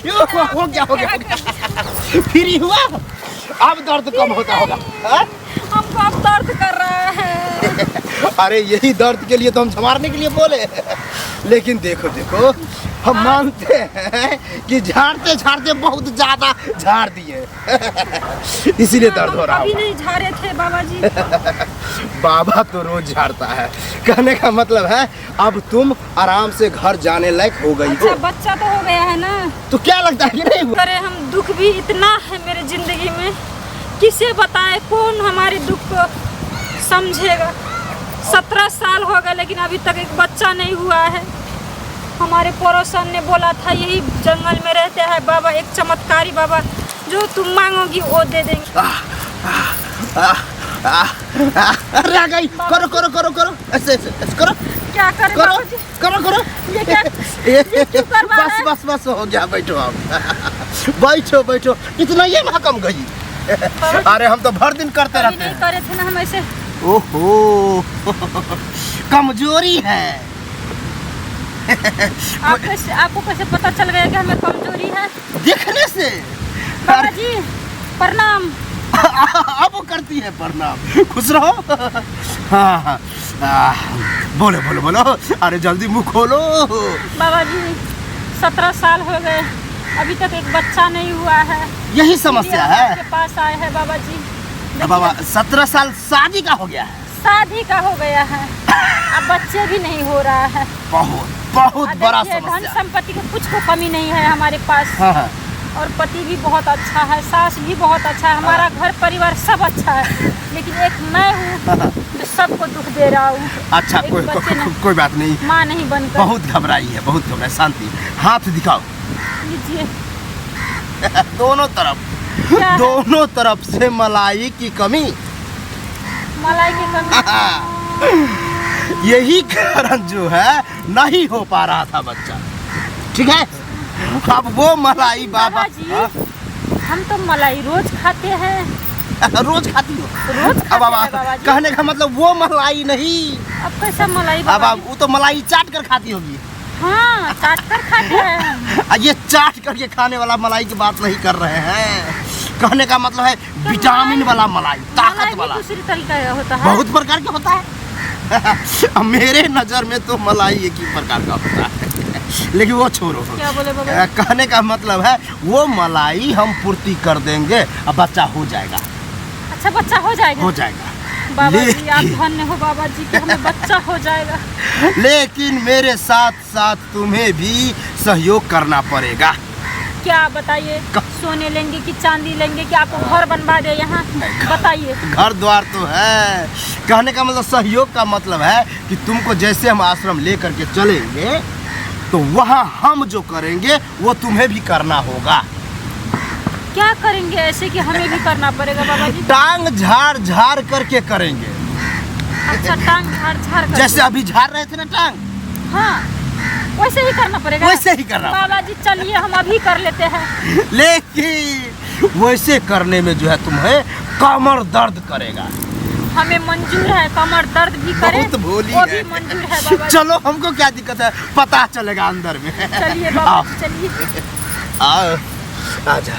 हो गया फ्री हुआ। अब दर्द कम होता होगा। हमको अब दर्द कर रहा है। अरे यही दर्द के लिए तो हम संवारने के लिए बोले। लेकिन देखो देखो, हम मानते हैं कि झाड़ते झाड़ते बहुत ज्यादा झाड़ दिए, इसीलिए दर्द हो रहा अभी होगा। नहीं झाड़े थे बाबा जी। बाबा तो रोज झाड़ता है। कहने का मतलब है अब तुम आराम से घर जाने लायक हो गई हो। अच्छा बच्चा तो हो गया है ना। तो क्या लगता है कि नहीं हुआ? करे हम दुख भी इतना है मेरे जिंदगी में, किसे बताए, कौन हमारे दुख को समझेगा। 17 साल हो गए लेकिन अभी तक एक बच्चा नहीं हुआ है। हमारे पड़ोसन ने बोला था यही जंगल में रहते हैं बाबा, एक चमत्कारी बाबा, जो तुम मांगोगी वो दे देंगे। अरे आ गई। करो करो करो करो, ऐसे ऐसे करो। क्या करें करो बाबा जी? करो करो। ये क्या ये क्यों करवा रहे हैं? बस बस हो गया, बैठो आप। बैठो बैठो, इतना ये महकम गई। अरे हम तो भर दिन करते कभी रहते नहीं हैं। करे थे ना हम ऐसे। ओहो कमजोरी है। आपको कैसे पता चल गया कि हमें कमजोरी है? दिखने से। बाबा जी प्रणाम। अब करती है प्रणाम। खुश रहो। हाँ हाँ, बोलो बोलो बोलो। अरे जल्दी मुंह खोलो। बाबा जी 17 साल हो गए, अभी तक एक बच्चा नहीं हुआ है। यही समस्या है। आपके पास आए हैं बाबा जी। बाबा 17 साल शादी का हो गया है। शादी का हो गया है, अब बच्चे भी नहीं हो रहा है। बहुत बहुत बड़ा देखिए, धन समस्या। संपत्ति की कुछ को कमी नहीं है हमारे पास। हाँ हाँ। और पति भी बहुत अच्छा है, सास भी बहुत अच्छा है, हमारा घर परिवार सब अच्छा है। लेकिन एक मैं हूँ जो सबको दुख दे रहा हूँ। अच्छा कोई बात नहीं। माँ नहीं बनकर। बहुत घबराई है, बहुत घबराई। शांति। हाथ दिखाओ। लीजिए। दोनों तरफ, क्या है? दोनों तरफ से मलाई की कमी। मलाई की कमी। यही कारण जो है नहीं हो पा रहा था बच्चा। ठीक है, अब वो मलाई बाबा जी हम तो मलाई रोज खाते हैं। रोज खाती हो? रोज खाते अब हैं बाबा जी। कहने का मतलब वो मलाई नहीं। अब कैसा मलाई अब बाबा वो तो मलाई चाट कर खाती होगी। हाँ चाट कर खाते हैं। ये चाट करके खाने वाला मलाई की बात नहीं कर रहे हैं। कहने का मतलब है विटामिन वाला मलाई, ताकत वाला। दूसरी तरीका होता है। बहुत प्रकार का होता है। मेरे नजर में तो मलाई एक ही प्रकार का होता है। लेकिन वो छोड़ो। क्या बोले बाबा? कहने का मतलब है वो मलाई हम पूर्ति कर देंगे, अब बच्चा हो जाएगा। अच्छा बच्चा हो जाएगा? हो जाएगा बाबा जी आप धन्य हो बाबा जी कि हमें बच्चा हो जाएगा। लेकिन मेरे साथ साथ तुम्हें भी सहयोग करना पड़ेगा। क्या बताइए? सोने लेंगे कि चांदी लेंगे कि आपको घर बनवा दे यहाँ? बताइए। घर द्वार तो है। कहने का मतलब सहयोग का मतलब है कि तुमको जैसे हम आश्रम लेकर के चलेंगे तो वहाँ हम जो करेंगे वो तुम्हें भी करना होगा। क्या करेंगे ऐसे कि हमें भी करना पड़ेगा बाबा जी? टांग झाड़ झाड़ करके करेंगे। अच्छा टांग झाड़ झाड़ कर। जैसे अभी झाड़ रहे थे ना टांग, हाँ वैसे ही करना पड़ेगा। वैसे ही करना बाबा जी चलिए हम अभी कर लेते हैं। लेकिन वैसे करने में जो है तुम्हें कमर दर्द करेगा। हमें मंजूर है, कमर दर्द भी करे बहुत भोली वो है। भी मंजूर है बाबा जी। चलो हमको क्या दिक्कत है, पता चलेगा अंदर में। चलिए बाबा जी चलिए। आओ आजा।